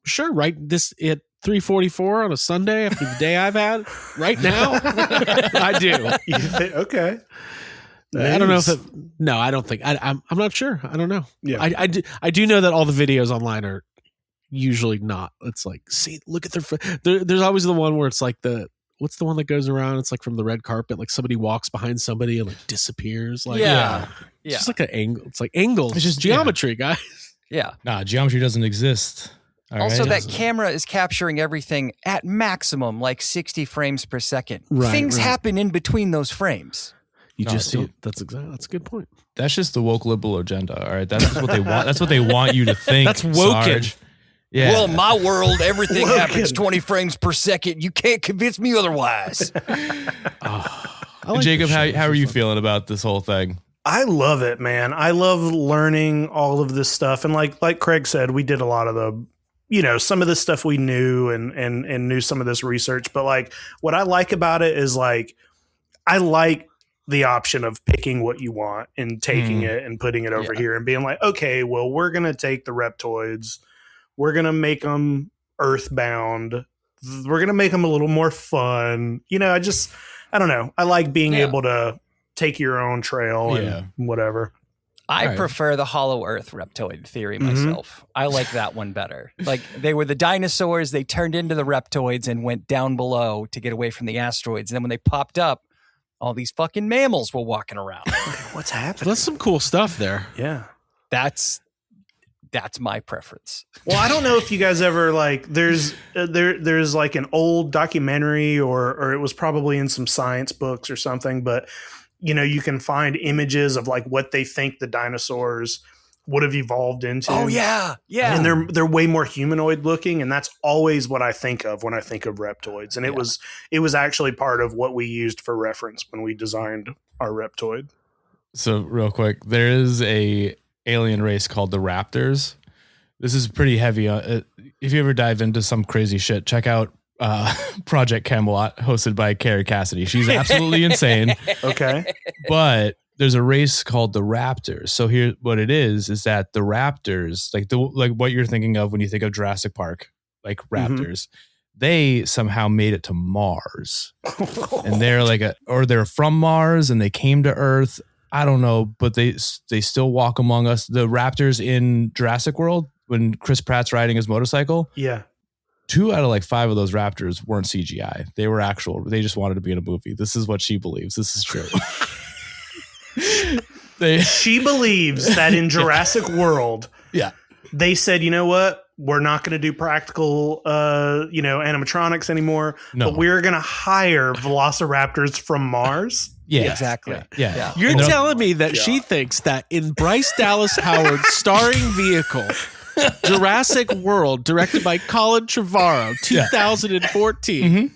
sure right this at 3:44 on a Sunday after the day I've had right now. I do. Okay. I don't know if no, I don't think I'm not sure. I don't know. Yeah. I do know that all the videos online are usually not. It's like, see, look at there's always the one where it's like what's the one that goes around? It's like from the red carpet, like somebody walks behind somebody and like disappears. Like Yeah. It's just like an angle. It's like angles. It's just geometry, guys. Yeah. nah, geometry doesn't exist. All Also, right? that camera is capturing everything at maximum, like 60 frames per second. Right, Things right. happen in between those frames. You No, just see- don't. That's a good point. that's just the woke liberal agenda. All right, that's what they want. That's what they want you to think. That's woken. Sarge. Yeah. Well, in my world, everything Logan. happens 20 frames per second. You can't convince me otherwise. I like Jacob, this how show. are This you is fun. feeling about this whole thing? I love it, man. I love learning all of this stuff. And like Craig said, we did a lot of some of this stuff we knew and knew some of this research. But like what I like about it is like, I like the option of picking what you want and taking it and putting it over here and being like, okay, well, we're going to take the reptoids. We're going to make them earthbound. We're going to make them a little more fun. I don't know. I like being able to take your own trail and whatever. I Right. prefer the hollow earth reptoid theory myself. I like that one better. Like they were the dinosaurs, they turned into the reptoids and went down below to get away from the asteroids. And then when they popped up, all these fucking mammals were walking around. What's happening? That's some cool stuff there. Yeah. That's my preference. Well, I don't know if you guys ever like there's like an old documentary or it was probably in some science books or something, but you can find images of like what they think the dinosaurs would have evolved into. Oh yeah. Yeah. And they're way more humanoid looking, and that's always what I think of when I think of reptoids. And it was actually part of what we used for reference when we designed our reptoid. So real quick, there is a alien race called the Raptors. This is pretty heavy. If you ever dive into some crazy shit, check out Project Camelot, hosted by Carrie Cassidy. She's absolutely insane. Okay. But there's a race called the Raptors. So here, what it is that the Raptors, like what you're thinking of when you think of Jurassic Park, like Raptors, they somehow made it to Mars, and they're from Mars and they came to Earth. I don't know, but they still walk among us. The Raptors in Jurassic World, when Chris Pratt's riding his motorcycle, Yeah. 2 out of like 5 of those Raptors weren't CGI. They were actual. They just wanted to be in a movie. This is what she believes. This is true. She believes that in Jurassic World, they said, you know what? We're not going to do practical, animatronics anymore, No. but we're going to hire velociraptors from Mars. Yeah, Exactly. Yeah. You're And telling me that she thinks that in Bryce Dallas Howard's starring vehicle, Jurassic World, directed by Colin Trevorrow, 2014,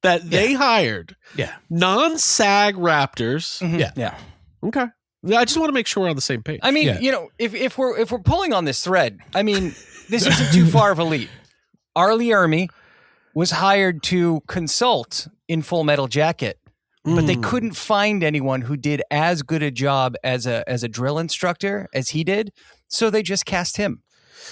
that they hired. Yeah. Non-SAG raptors. Yeah. Okay. I just want to make sure we're on the same page. I mean, if we're pulling on this thread, I mean, this isn't too far of a leap. Arlie Ermy was hired to consult in Full Metal Jacket, but they couldn't find anyone who did as good a job as a drill instructor as he did, so they just cast him.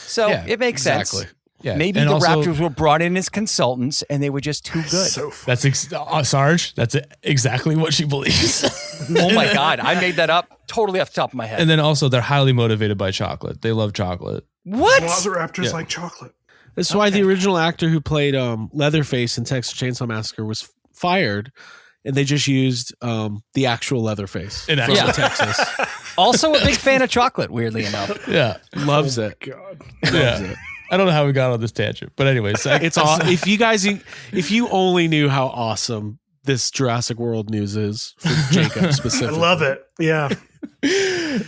So it makes sense. Yeah. Maybe And the also- Raptors were brought in as consultants, and they were just too good. So funny. That's Sarge. That's exactly what she believes. Oh my God, I made that up totally off the top of my head. And then also they're highly motivated by chocolate. They love chocolate. What? Velociraptors like chocolate. That's why the original actor who played Leatherface in Texas Chainsaw Massacre was fired, and they just used the actual Leatherface In from actual- Texas. Also a big fan of chocolate, weirdly enough. Yeah. Loves it. God. Loves it. I don't know how we got on this tangent, but anyways, It's all, if you only knew how awesome this Jurassic World news is for Jacob I specifically. love it. Yeah.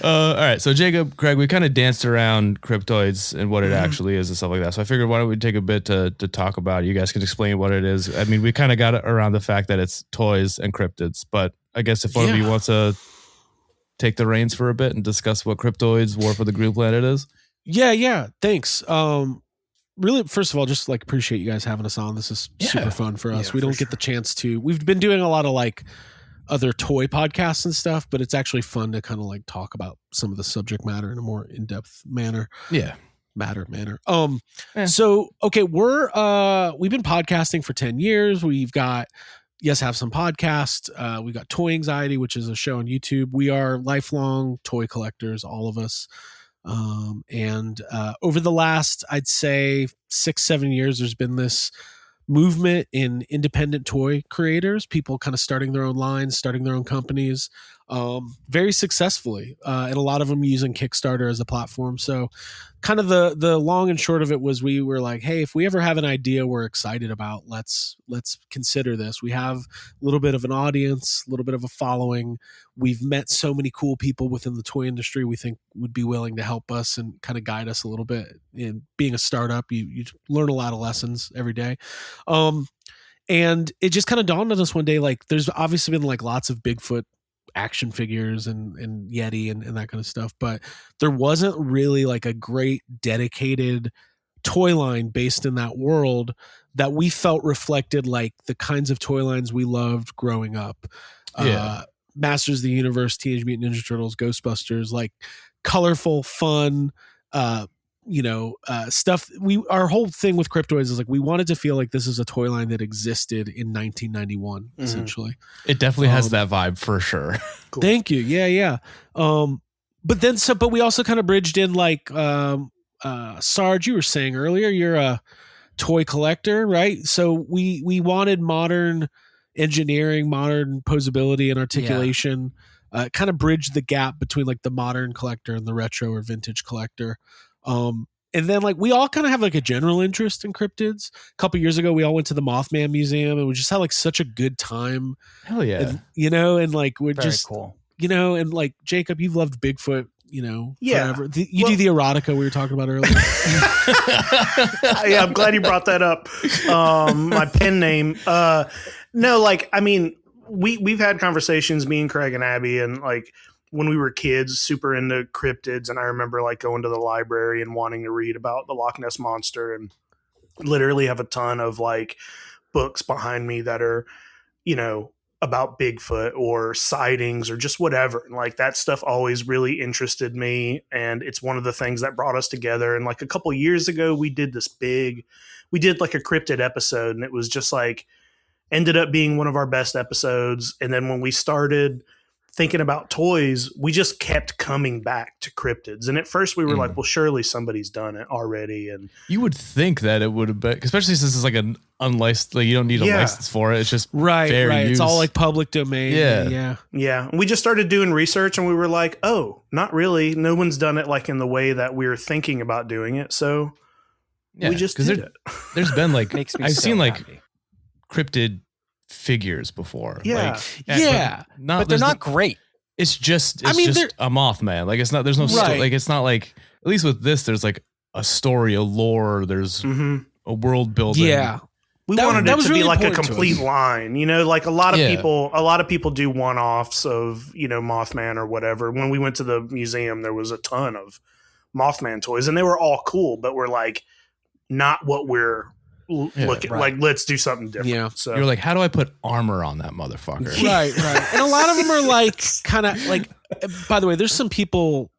all right. So Jacob, Craig, we kind of danced around cryptoids and what it actually is and stuff like that. So I figured, why don't we take a bit to talk about it? You guys can explain what it is. I mean, we kind of got it around the fact that it's toys and cryptids, but I guess if one of you wants to take the reins for a bit and discuss what Cryptoids War for the Green Planet is. Yeah. Thanks. Really, first of all, just like appreciate you guys having us on. This is super fun for us. Yeah, We don't for get the chance to. We've been doing a lot of like other toy podcasts and stuff, but it's actually fun to kind of like talk about some of the subject matter in a more in-depth manner. Yeah. Manner. So okay, we've been podcasting for 10 years. We've got Have Some Podcast. We've got Toy Anxiety, which is a show on YouTube. We are lifelong toy collectors, all of us. And over the last, I'd say 6-7 years, there's been this movement in independent toy creators, people kind of starting their own lines, starting their own companies, very successfully, and a lot of them using Kickstarter as a platform. So kind of the long and short of it was, we were like, hey, if we ever have an idea we're excited about, let's consider this. We have a little bit of an audience, a little bit of a following. We've met so many cool people within the toy industry we think would be willing to help us and kind of guide us a little bit. In being a startup, you learn a lot of lessons every day. And it just kind of dawned on us one day, like there's obviously been like lots of Bigfoot action figures and Yeti and that kind of stuff, but there wasn't really like a great dedicated toy line based in that world that we felt reflected like the kinds of toy lines we loved growing up. Masters of the Universe, Teenage Mutant Ninja Turtles, Ghostbusters, like colorful, fun, stuff. Our whole thing with Cryptoids is like, we wanted to feel like this is a toy line that existed in 1991, essentially. It definitely has that vibe for sure. Cool. Thank you. Yeah. But we also kind of bridged in like, Sarge, you were saying earlier, you're a toy collector, right? So we wanted modern engineering, modern posability and articulation, kind of bridge the gap between like the modern collector and the retro or vintage collector. And then like we all kind of have like a general interest in cryptids. A couple years ago, we all went to the Mothman Museum and we just had like such a good time. Hell yeah. And, and like we're Very just cool. And like Jacob, you've loved Bigfoot, Yeah. forever. You do the erotica we were talking about earlier. Yeah, I'm glad you brought that up. My pen name. No, like, I mean, we've had conversations, me and Craig and Abby, and like when we were kids, super into cryptids. And I remember like going to the library and wanting to read about the Loch Ness Monster, and literally have a ton of like books behind me that are, about Bigfoot or sightings or just whatever. And like that stuff always really interested me. And it's one of the things that brought us together. And like a couple years ago, we did like a cryptid episode, and it was just like, ended up being one of our best episodes. And then when we started thinking about toys, we just kept coming back to cryptids. And at first we were like, well, surely somebody's done it already. And You would think that it would have been, especially since it's like an unlicensed, like you don't need a license for it. It's just fair right. use. It's all like public domain. Yeah. yeah, we just started doing research, and we were like, oh, not really. No one's done it like in the way that we were thinking about doing it. So we just did it. There's been like, Makes me I've so seen like happy. cryptid figures before. Yeah. But they're not great. It's just I mean, a Mothman. Like it's not, there's no Right. like it's not like, at least with this, there's like a story, a lore, there's a world building. Yeah. we That- wanted that it was to be really like a important to complete us. line, you know, like a lot Yeah. of people do one-offs of, you know, Mothman or whatever. When we went to the museum, there was a ton of Mothman toys and they were all cool, but we're like not what we're looking right. like. Let's do something different. Yeah. So You're like, how do I put armor on that motherfucker? Right. And a lot of them are like kind of like, by the way, there's some people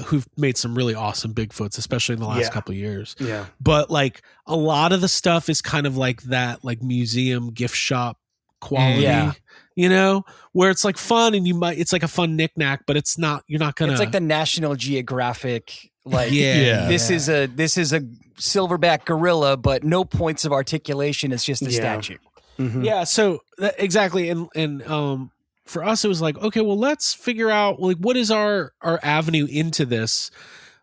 who've made some really awesome Bigfoots, especially in the last Yeah. couple of years. yeah. But like a lot of the stuff is kind of like that, like museum gift shop quality, Yeah. you know, where it's like fun and it's like a fun knickknack, but it's not, you're not going to. It's like the National Geographic. Like Yeah. this is a silverback gorilla, but no points of articulation. It's just a Yeah. statue. Mhm. Yeah, so exactly, and for us it was like, okay, well, let's figure out like what is our avenue into this.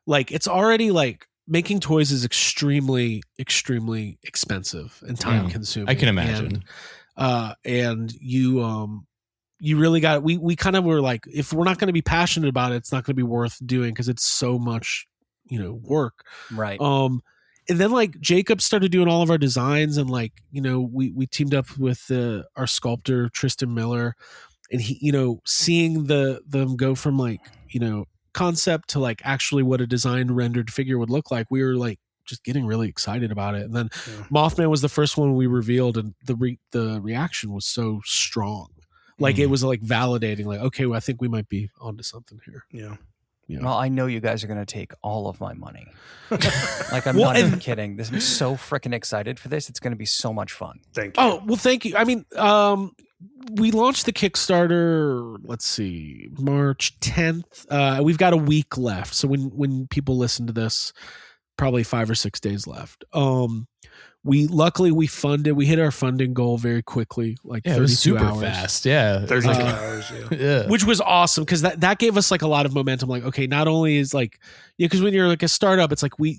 Like it's already like making toys is extremely expensive and time consuming. I can imagine. And you really got we kind of were like, if we're not going to be passionate about it, it's not going to be worth doing because it's so much, you know, work. Right. And then like Jacob started doing all of our designs, and like, you know, we teamed up with our sculptor Tristan Miller, and he, you know, seeing them go from like, you know, concept to like actually what a designed rendered figure would look like, we were like just getting really excited about it. And then Mothman was the first one we revealed, and the reaction was so strong. Like it was like validating, like, okay, well, I think we might be onto something here. Yeah. Yeah. Well, I know you guys are going to take all of my money. Like, I'm Well, not even and- kidding. I'm so freaking excited for this. It's going to be so much fun. Thank you. Oh, well, thank you. I mean, we launched the Kickstarter, let's see, March 10th. We've got a week left. So when people listen to this, probably 5 or 6 days left. We hit our funding goal very quickly, like Yeah, 32 it was super hours. fast. Yeah. 32 Uh, hours. Yeah. Yeah. Which was awesome because that gave us like a lot of momentum. Like, okay, not only is like, yeah, because when you're like a startup, it's like with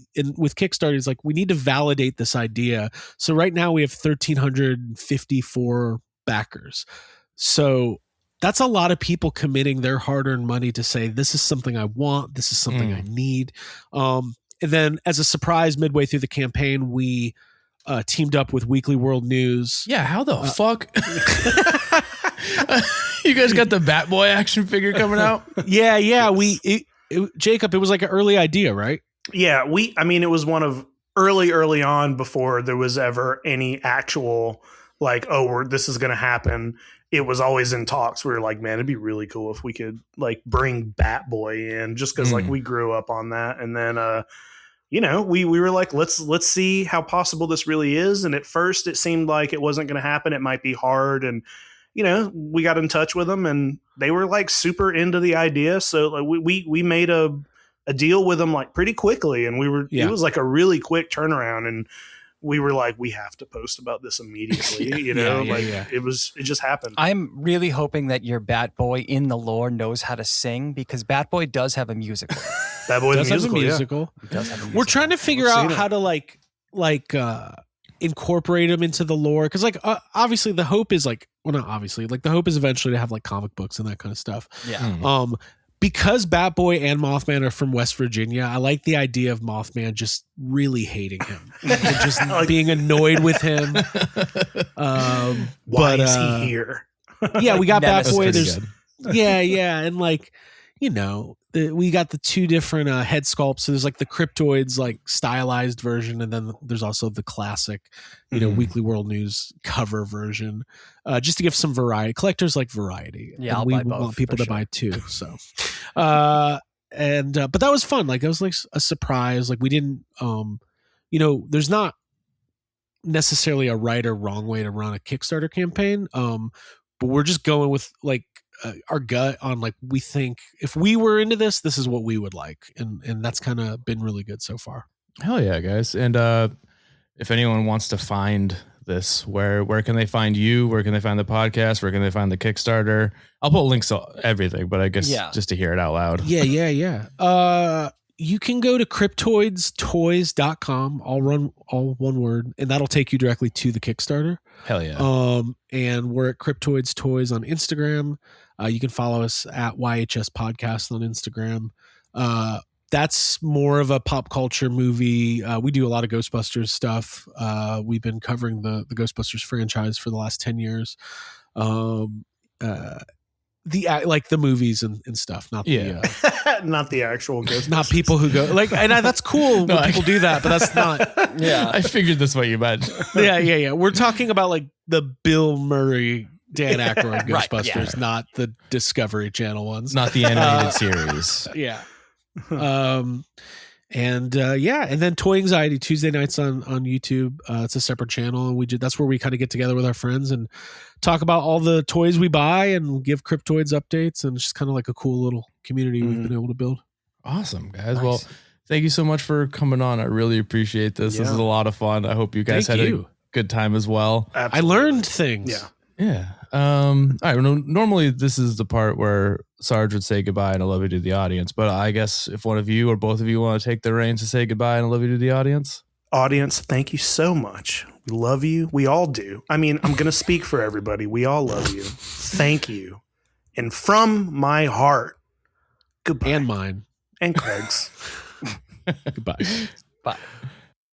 Kickstarter, it's like we need to validate this idea. So right now we have 1,354 backers. So that's a lot of people committing their hard-earned money to say, this is something I want, this is something I need. And then as a surprise, midway through the campaign, we teamed up with Weekly World News. Yeah, how the fuck? You guys got the Batboy action figure coming out? Yeah. Jacob, it was like an early idea, right? Yeah, it was one of early on before there was ever any actual like, this is going to happen. It was always in talks. We were like, man, it'd be really cool if we could like bring Batboy in, just because like we grew up on that. And then, you know, we were like, let's see how possible this really is. And at first it seemed like it wasn't going to happen. It might be hard. And, you know, we got in touch with them and they were like super into the idea. So like we made a deal with them like pretty quickly. And it was like a really quick turnaround. And we were like, we have to post about this immediately. You know, it just happened. I'm really hoping that your Batboy in the lore knows how to sing, because Batboy does have a musical. Batboy Does the have a musical, musical. He does have a musical. We're trying to figure out how to like incorporate them into the lore, because like obviously the hope is like, well, not obviously, like the hope is eventually to have like comic books and that kind of stuff. Yeah. Because Batboy and Mothman are from West Virginia, I like the idea of Mothman just really hating him and just being annoyed with him. Why is he here? Yeah, we got Nemesis. Batboy. That's There's pretty yeah, and like, you know, we got the two different head sculpts. So there's like the Cryptoids like stylized version, and then there's also the classic, you know, Weekly World News cover version, just to give some variety. Collectors like variety. Yeah, and I'll we buy both, want people for to sure. buy two. So, but that was fun. Like, it was like a surprise. Like, we didn't, you know, there's not necessarily a right or wrong way to run a Kickstarter campaign. But we're just going with like our gut on like, we think if we were into this, this is what we would like, and that's kind of been really good so far. Hell yeah, guys. And if anyone wants to find this, where can they find you? Where can they find the podcast? Where can they find the Kickstarter? I'll put links to everything, but I guess just to hear it out loud. Yeah. You can go to cryptoidstoys.com, all one word, and that'll take you directly to the Kickstarter. Hell yeah. And we're at Cryptoids Toys on Instagram. You can follow us at YHS Podcast on Instagram. that's more of a pop culture movie. We do a lot of Ghostbusters stuff. We've been covering the Ghostbusters franchise for the last 10 years. The movies and stuff, not not the actual Ghostbusters. not people who go that's cool when people do that, but that's not. Yeah. I figured this what you meant. Yeah. We're talking about like the Bill Murray, Dan Aykroyd Right, Ghostbusters, not the Discovery Channel ones. Not the animated series. Yeah. And then Toy Anxiety Tuesday nights on YouTube. It's a separate channel, and that's where we kind of get together with our friends and talk about all the toys we buy and give Cryptoids updates, and it's just kind of like a cool little community we've been able to build. Awesome, guys. Nice. Well, thank you so much for coming on. I really appreciate this. This is a lot of fun. I hope you guys had a good time as well. Absolutely. I learned things. Yeah. All right. Normally this is the part where Sarge would say goodbye and I love you to the audience, but I guess if one of you or both of you want to take the reins to say goodbye and I love you to the audience. Audience, thank you so much. We love you. We all do. I mean, I'm going to speak for everybody. We all love you. Thank you. And from my heart, goodbye. And mine. And Craig's. Goodbye. Bye.